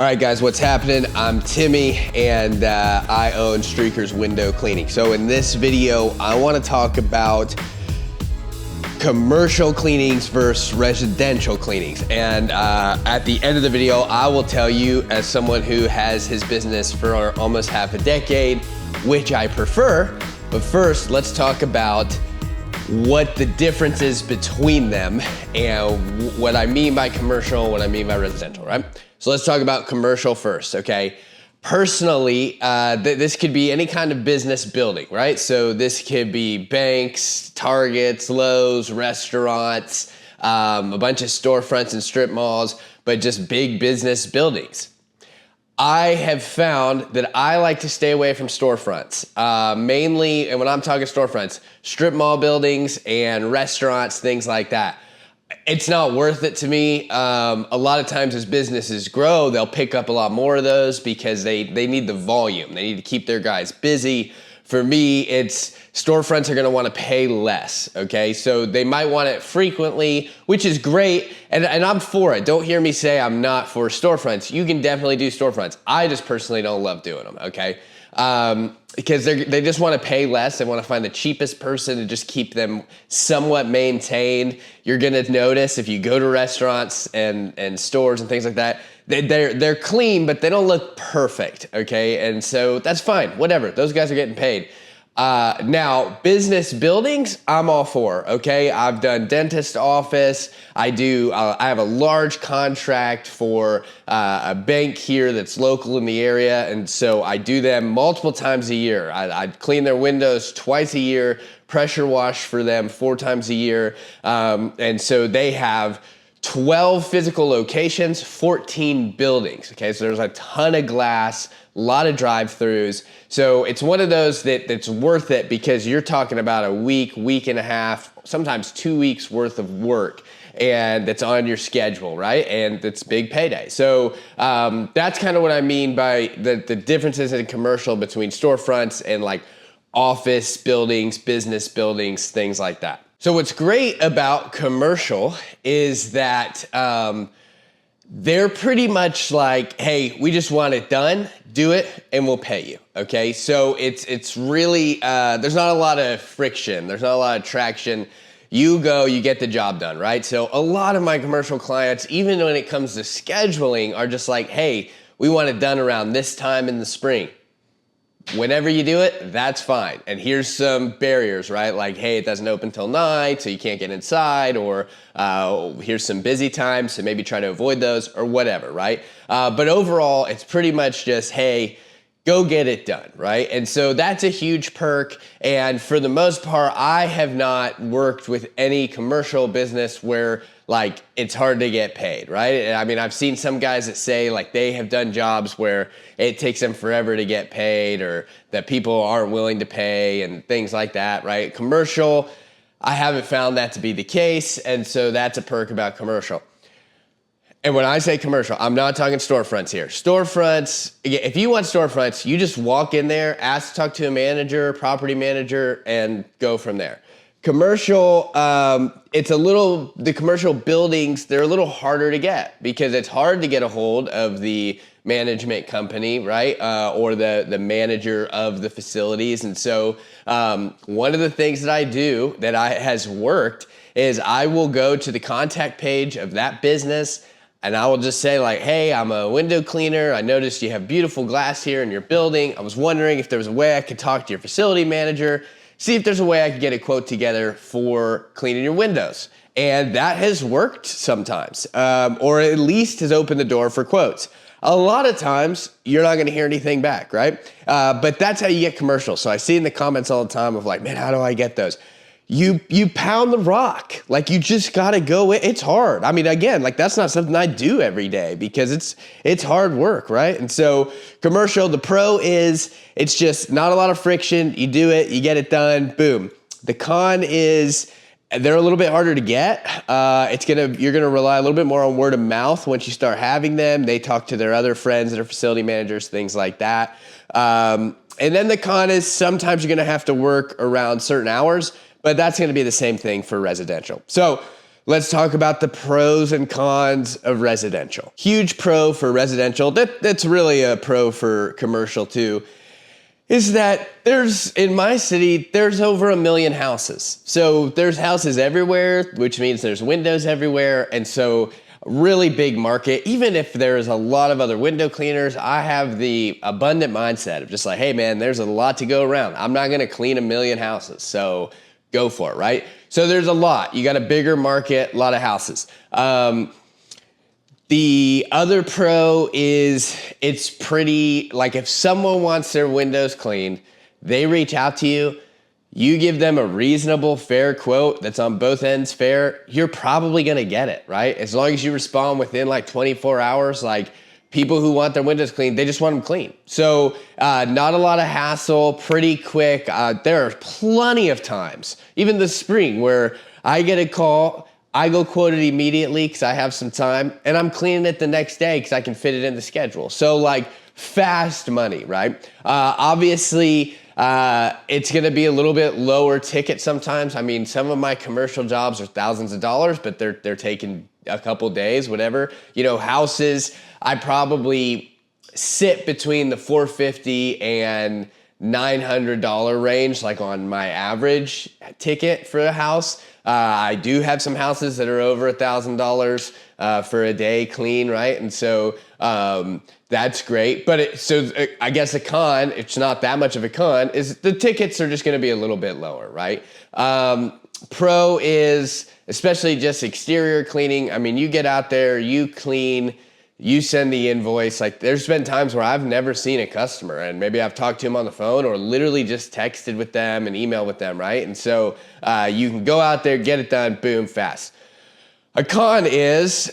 All right, guys, what's happening? I'm Timmy, and I own Streakers Window Cleaning. So in this video, I want to talk about commercial cleanings versus residential cleanings. And at the end of the video, I will tell you, as someone who has his business for almost half a decade, which I prefer. But first, let's talk about what the difference is between them and what I mean by commercial, what I mean by residential, right? So let's talk about commercial first, okay? Personally, this could be any kind of business building, right? So this could be banks, Targets, Lowe's, restaurants, a bunch of storefronts and strip malls, but just big business buildings. I have found that I like to stay away from storefronts, mainly, and when I'm talking storefronts, strip mall buildings and restaurants, things like that. It's not worth it to me. A lot of times as businesses grow, they'll pick up a lot more of those because they need the volume. They need to keep their guys busy. For me, it's storefronts are gonna wanna pay less, okay? So they might want it frequently, which is great, and I'm for it. Don't hear me say I'm not for storefronts. You can definitely do storefronts. I just personally don't love doing them, okay? Because they just wanna pay less. They wanna find the cheapest person to just keep them somewhat maintained. You're gonna notice if you go to restaurants and stores and things like that, they're clean, but they don't look perfect, okay? And so that's fine, whatever. Those guys are getting paid. Now, business buildings, I'm all for, okay? I've done dentist office. I have a large contract for a bank here that's local in the area, and so I do them multiple times a year. I clean their windows twice a year, pressure wash for them 4 times a year, and so they have 12 physical locations, 14 buildings, okay? So there's a ton of glass, a lot of drive-throughs. So it's one of those that's worth it because you're talking about a week and a half, sometimes 2 weeks worth of work, and that's on your schedule, right? And it's big payday. So that's kind of what I mean by the differences in commercial between storefronts and like office buildings, business buildings, things like that. So what's great about commercial is that they're pretty much like, hey, we just want it done, do it, and we'll pay you, okay? So it's really, there's not a lot of friction, there's not a lot of traction. You go, you get the job done, right? So a lot of my commercial clients, even when it comes to scheduling, are just like, hey, we want it done around this time in the spring. Whenever you do it, that's fine. And here's some barriers, right? Like, hey, it doesn't open till 9, so you can't get inside, or here's some busy times, so maybe try to avoid those, or whatever, right? But overall, it's pretty much just, hey, go get it done, right? And so that's a huge perk. And for the most part, I have not worked with any commercial business where like it's hard to get paid, right? I mean, I've seen some guys that say like they have done jobs where it takes them forever to get paid or that people aren't willing to pay and things like that, right? Commercial, I haven't found that to be the case. And so that's a perk about commercial. And when I say commercial, I'm not talking storefronts here. Storefronts, if you want storefronts, you just walk in there, ask to talk to a manager, property manager, and go from there. Commercial, the commercial buildings, they're a little harder to get because it's hard to get a hold of the management company, right? Or the manager of the facilities. And so one of the things that I do that has worked is I will go to the contact page of that business and I will just say like, hey, I'm a window cleaner. I noticed you have beautiful glass here in your building. I was wondering if there was a way I could talk to your facility manager, see if there's a way I could get a quote together for cleaning your windows. And that has worked sometimes, or at least has opened the door for quotes. A lot of times, you're not gonna hear anything back, right? But that's how you get commercials. So I see in the comments all the time of like, man, how do I get those? You pound the rock. Like you just gotta go. It's hard. I mean, again, like that's not something I do every day because it's hard work, right? And so commercial, the pro is it's just not a lot of friction. You do it, you get it done, boom. The con is they're a little bit harder to get. You're gonna rely a little bit more on word of mouth once you start having them. They talk to their other friends that are facility managers, things like that. And then the con is sometimes you're gonna have to work around certain hours, but that's gonna be the same thing for residential. So let's talk about the pros and cons of residential. Huge pro for residential, that's really a pro for commercial too, is that in my city, there's over 1 million houses. So there's houses everywhere, which means there's windows everywhere. And so really big market. Even if there's a lot of other window cleaners, I have the abundant mindset of just like, hey man, there's a lot to go around. I'm not gonna clean 1 million houses, so go for it, right? So there's a lot. You got a bigger market, a lot of houses. The other pro is it's pretty, like if someone wants their windows cleaned, they reach out to you, you give them a reasonable, fair quote that's on both ends fair, you're probably gonna get it, right? As long as you respond within like 24 hours, like people who want their windows cleaned, they just want them clean. So not a lot of hassle, pretty quick. There are plenty of times, even this spring, where I get a call, I go quote it immediately because I have some time, and I'm cleaning it the next day because I can fit it in the schedule. So like fast money, right? Obviously, it's gonna be a little bit lower ticket sometimes. I mean, some of my commercial jobs are thousands of dollars, but they're taking a couple days, whatever. You know, houses, I probably sit between the $450 and $900 range, like on my average ticket for a house. I do have some houses that are over $1,000 for a day clean, right? And so that's great. But I guess a con, it's not that much of a con, is the tickets are just going to be a little bit lower, right? Pro is especially just exterior cleaning. I mean, you get out there, you clean, you send the invoice. Like there's been times where I've never seen a customer and maybe I've talked to them on the phone or literally just texted with them and emailed with them, right? And so you can go out there, get it done, boom, fast. A con is,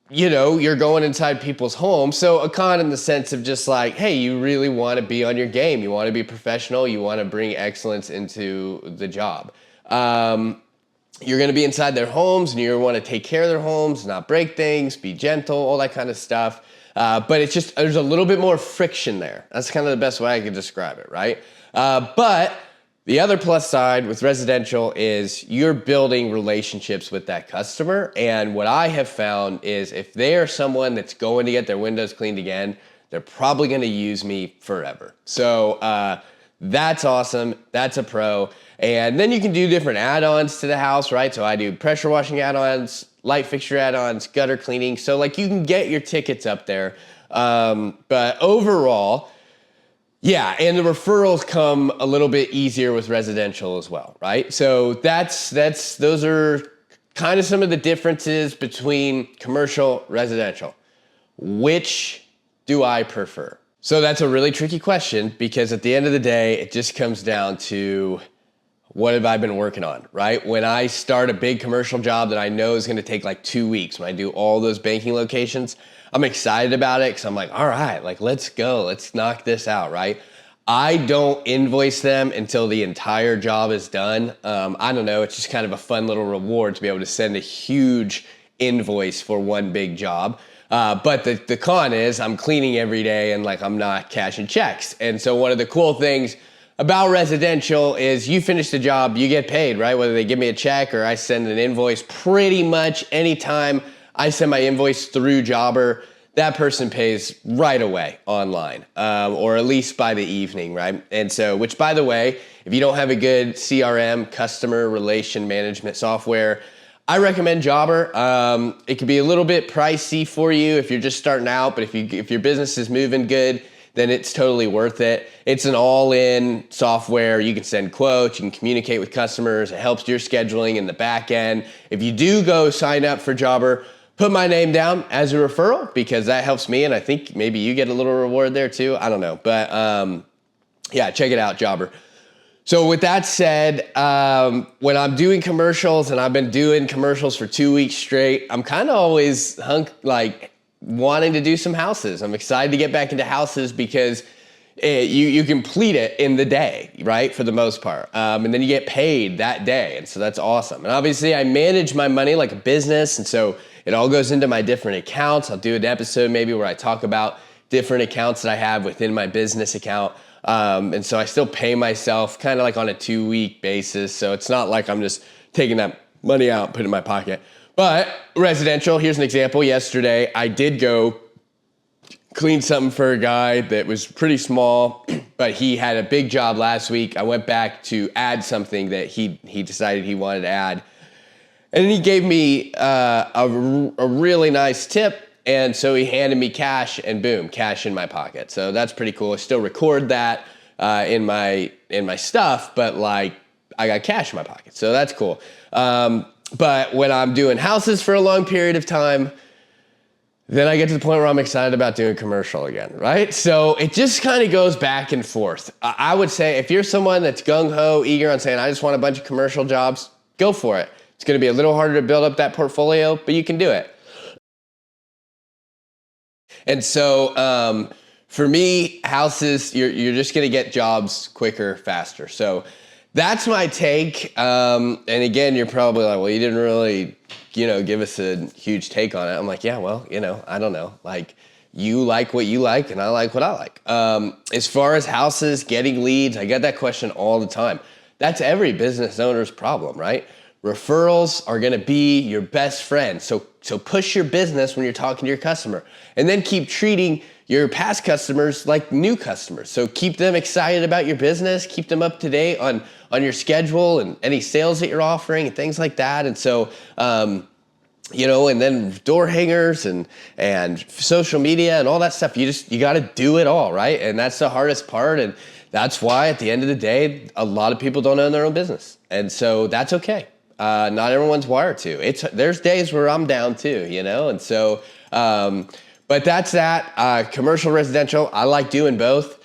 you know, you're going inside people's homes. So a con in the sense of just like, hey, you really want to be on your game. You want to be professional. You want to bring excellence into the job. You're going to be inside their homes and you want to take care of their homes, not break things, be gentle, all that kind of stuff. But it's just, there's a little bit more friction there. That's kind of the best way I could describe it, right? But the other plus side with residential is you're building relationships with that customer. And what I have found is if they are someone that's going to get their windows cleaned again, they're probably going to use me forever. So that's awesome. That's a pro. And then you can do different add-ons to the house, right? So I do pressure washing add-ons, light fixture add-ons, gutter cleaning. So like you can get your tickets up there. But overall, yeah, and the referrals come a little bit easier with residential as well, right? So those are kind of some of the differences between commercial, residential. Which do I prefer? So that's a really tricky question because at the end of the day, it just comes down to what have I been working on, right? When I start a big commercial job that I know is gonna take like 2 weeks, when I do all those banking locations, I'm excited about it because I'm like, all right, like let's go, let's knock this out, right? I don't invoice them until the entire job is done. I don't know, it's just kind of a fun little reward to be able to send a huge invoice for one big job. But the con is I'm cleaning every day and like I'm not cashing checks. And so one of the cool things about residential is you finish the job, you get paid, right? Whether they give me a check or I send an invoice, pretty much anytime I send my invoice through Jobber, that person pays right away online, or at least by the evening, right? And so, which by the way, if you don't have a good CRM, customer relation management software, I recommend Jobber. It can be a little bit pricey for you if you're just starting out, but if your business is moving good, then it's totally worth it. It's an all-in software. You can send quotes, you can communicate with customers. It helps your scheduling in the back end. If you do go sign up for Jobber, put my name down as a referral because that helps me and I think maybe you get a little reward there too. I don't know, but yeah, check it out, Jobber. So with that said, when I'm doing commercials and I've been doing commercials for 2 weeks straight, I'm kind of always wanting to do some houses. I'm excited to get back into houses because you complete it in the day, right? For the most part. And then you get paid that day. And so that's awesome. And obviously I manage my money like a business. And so it all goes into my different accounts. I'll do an episode maybe where I talk about different accounts that I have within my business account. And so I still pay myself kind of like on a 2-week basis. So it's not like I'm just taking that money out, put it in my pocket. But residential, here's an example. Yesterday, I did go clean something for a guy that was pretty small, but he had a big job last week. I went back to add something that he decided he wanted to add. And he gave me a really nice tip. And so he handed me cash, and boom, cash in my pocket. So that's pretty cool. I still record that in my stuff, but like I got cash in my pocket. So that's cool. But when I'm doing houses for a long period of time, then I get to the point where I'm excited about doing commercial again, right? So it just kind of goes back and forth. I would say if you're someone that's gung-ho, eager on saying, I just want a bunch of commercial jobs, go for it. It's gonna be a little harder to build up that portfolio, but you can do it. And so for me, houses, you're just gonna get jobs quicker, faster. So that's my take. And again, you're probably like, well, you didn't really, give us a huge take on it. I'm like, yeah, well, I don't know. Like, you like what you like, and I like what I like. As far as houses, getting leads, I get that question all the time. That's every business owner's problem, right? Referrals are gonna be your best friend. So push your business when you're talking to your customer, and then keep treating your past customers like new customers. So keep them excited about your business, keep them up to date on your schedule and any sales that you're offering and things like that. And so, and then door hangers and social media and all that stuff, you gotta do it all, right? And that's the hardest part. And that's why at the end of the day, a lot of people don't own their own business. And so that's okay. Not everyone's wired to. There's days where I'm down too, and so, but that's that. Commercial, residential, I like doing both.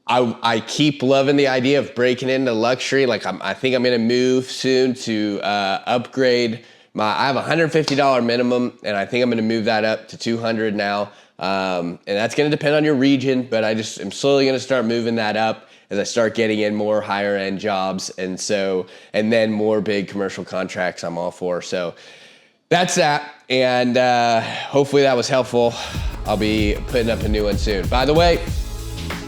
I keep loving the idea of breaking into luxury. Like I think I'm gonna move soon to upgrade I have a $150 minimum, and I think I'm gonna move that up to $200 now. And that's gonna depend on your region, but I'm slowly gonna start moving that up as I start getting in more higher end jobs. And then more big commercial contracts I'm all for. So that's that. And hopefully that was helpful. I'll be putting up a new one soon. By the way,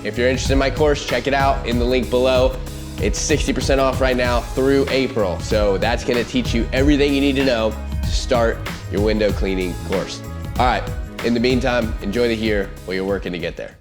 if you're interested in my course, check it out in the link below. It's 60% off right now through April. So that's gonna teach you everything you need to know to start your window cleaning course. All right, in the meantime, enjoy the here while you're working to get there.